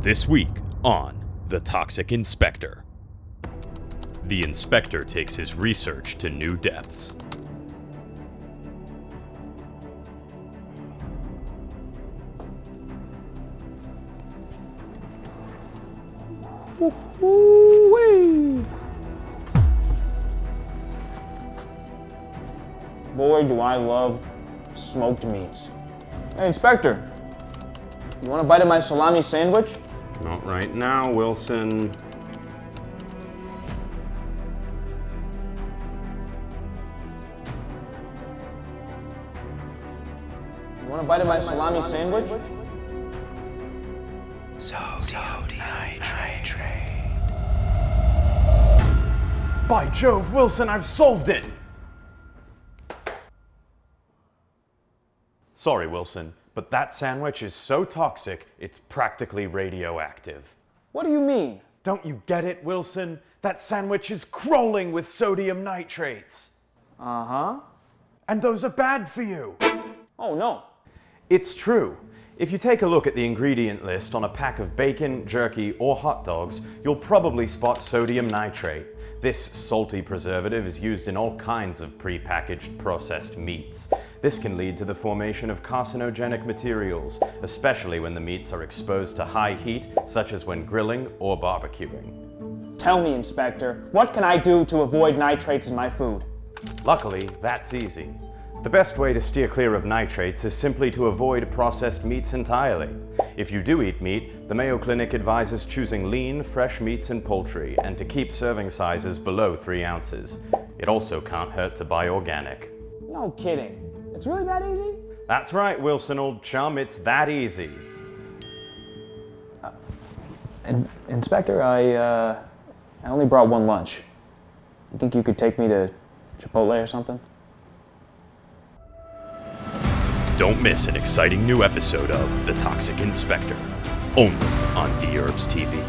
This week on The Toxic Inspector. The inspector takes his research to new depths. Woo-wee. Boy, do I love smoked meats. Hey, Inspector, you want a bite of my salami sandwich? Not right now, Wilson. You want a bite of my salami sandwich? Sodium nitrate. By Jove, Wilson, I've solved it! Sorry, Wilson, but that sandwich is so toxic, it's practically radioactive. What do you mean? Don't you get it, Wilson? That sandwich is crawling with sodium nitrates. Uh-huh. And those are bad for you. Oh, no. It's true. If you take a look at the ingredient list on a pack of bacon, jerky, or hot dogs, you'll probably spot sodium nitrate. This salty preservative is used in all kinds of pre-packaged processed meats. This can lead to the formation of carcinogenic materials, especially when the meats are exposed to high heat, such as when grilling or barbecuing. Tell me, Inspector, what can I do to avoid nitrates in my food? Luckily, that's easy. The best way to steer clear of nitrates is simply to avoid processed meats entirely. If you do eat meat, the Mayo Clinic advises choosing lean, fresh meats and poultry, and to keep serving sizes below 3 ounces. It also can't hurt to buy organic. No kidding. It's really that easy? That's right, Wilson, old chum, it's that easy. Inspector, I only brought one lunch. You think you could take me to Chipotle or something? Don't miss an exciting new episode of The Toxic Inspector, only on Dherbs TV.